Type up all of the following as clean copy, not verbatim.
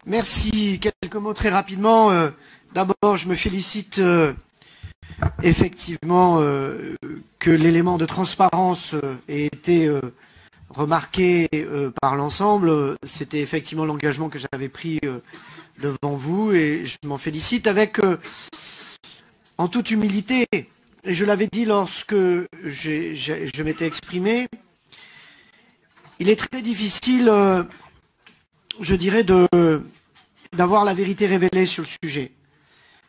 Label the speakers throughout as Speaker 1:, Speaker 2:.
Speaker 1: Merci. Quelques mots très rapidement. D'abord, je me félicite effectivement que l'élément de transparence ait été remarqué par l'ensemble. C'était effectivement l'engagement que j'avais pris devant vous et je m'en félicite avec, en toute humilité, et je l'avais dit lorsque je m'étais exprimé, il est très difficile, je dirais, d'avoir la vérité révélée sur le sujet,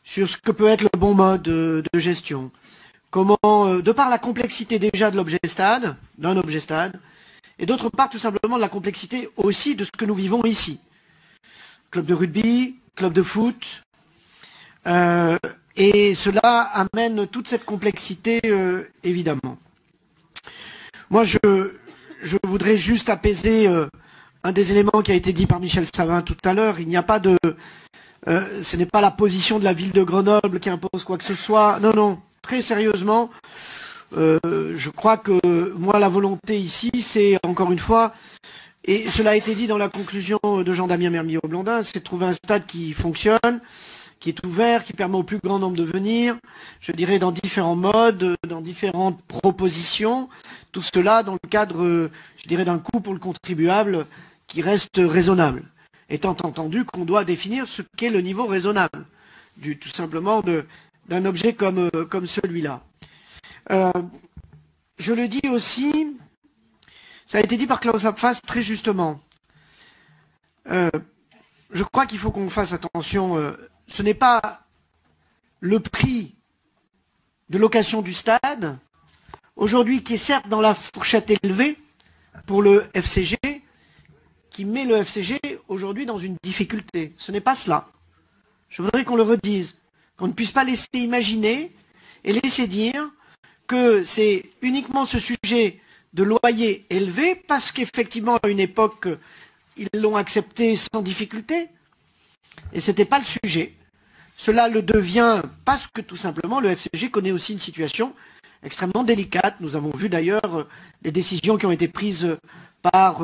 Speaker 1: sur ce que peut être le bon mode de gestion. Comment, de par la complexité déjà de l'objet stade, d'un objet stade, et d'autre part tout simplement de la complexité aussi de ce que nous vivons ici. Club de rugby, club de foot, et cela amène toute cette complexité évidemment. Moi je voudrais juste apaiser un des éléments qui a été dit par Michel Savin tout à l'heure. Il n'y a pas de... ce n'est pas la position de la ville de Grenoble qui impose quoi que ce soit. Non, non, très sérieusement, je crois que moi, la volonté ici, c'est encore une fois, et cela a été dit dans la conclusion de Jean-Damien Mermillot-Blandin, c'est de trouver un stade qui fonctionne, qui est ouvert, qui permet au plus grand nombre de venir, je dirais dans différents modes, dans différentes propositions, tout cela dans le cadre, je dirais, d'un coût pour le contribuable qui reste raisonnable, étant entendu qu'on doit définir ce qu'est le niveau raisonnable, tout simplement d'un objet comme celui-là. Je le dis aussi, ça a été dit par Klaus Abfas très justement, je crois qu'il faut qu'on fasse attention, ce n'est pas le prix de location du stade, aujourd'hui qui est certes dans la fourchette élevée pour le FCG, qui met le FCG aujourd'hui dans une difficulté. Ce n'est pas cela. Je voudrais qu'on le redise, qu'on ne puisse pas laisser imaginer et laisser dire que c'est uniquement ce sujet de loyer élevé, parce qu'effectivement à une époque, ils l'ont accepté sans difficulté, et ce n'était pas le sujet. Cela le devient parce que tout simplement le FCG connaît aussi une situation extrêmement délicate. Nous avons vu d'ailleurs les décisions qui ont été prises par,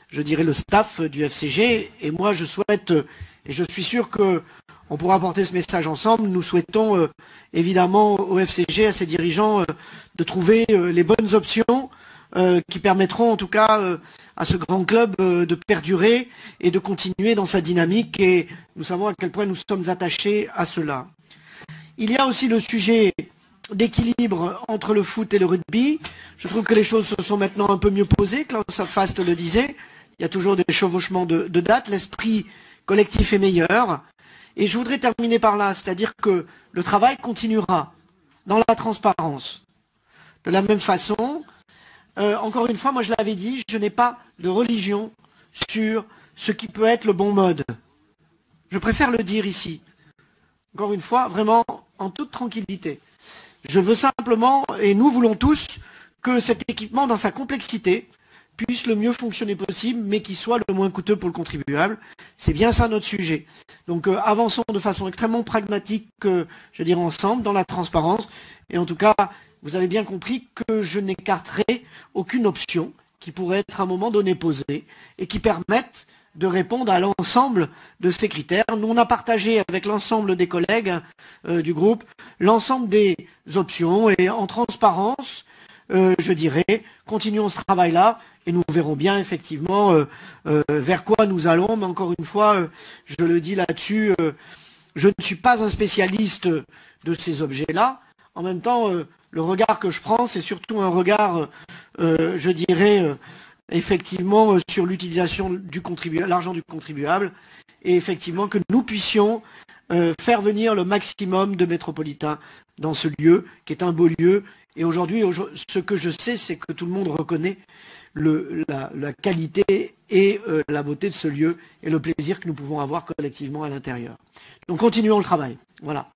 Speaker 1: je dirais, le staff du FCG. Et moi, je souhaite, et je suis sûr qu'on pourra porter ce message ensemble, nous souhaitons évidemment au FCG, à ses dirigeants, de trouver les bonnes options qui permettront en tout cas à ce grand club de perdurer et de continuer dans sa dynamique. Et nous savons à quel point nous sommes attachés à cela. Il y a aussi le sujet d'équilibre entre le foot et le rugby. Je trouve que les choses se sont maintenant un peu mieux posées. Klaus Abfas le disait, il y a toujours des chevauchements de dates, l'esprit collectif est meilleur. Et je voudrais terminer par là, c'est-à-dire que le travail continuera dans la transparence. De la même façon, encore une fois, moi je l'avais dit, je n'ai pas de religion sur ce qui peut être le bon mode. Je préfère le dire ici. Encore une fois, vraiment en toute tranquillité. Je veux simplement, et nous voulons tous, que cet équipement dans sa complexité puisse le mieux fonctionner possible, mais qu'il soit le moins coûteux pour le contribuable. C'est bien ça notre sujet. Donc avançons de façon extrêmement pragmatique, je dirais ensemble, dans la transparence. Et en tout cas, vous avez bien compris que je n'écarterai aucune option qui pourrait être à un moment donné posée et qui permette de répondre à l'ensemble de ces critères. Nous, on a partagé avec l'ensemble des collègues du groupe l'ensemble des options et en transparence, je dirais, continuons ce travail-là et nous verrons bien effectivement vers quoi nous allons. Mais encore une fois, je le dis là-dessus, je ne suis pas un spécialiste de ces objets-là. En même temps, le regard que je prends, c'est surtout un regard, je dirais, effectivement, sur l'utilisation du contribuable, l'argent du contribuable, et effectivement que nous puissions faire venir le maximum de métropolitains dans ce lieu, qui est un beau lieu. Et aujourd'hui, ce que je sais, c'est que tout le monde reconnaît la qualité et la beauté de ce lieu et le plaisir que nous pouvons avoir collectivement à l'intérieur. Donc continuons le travail. Voilà.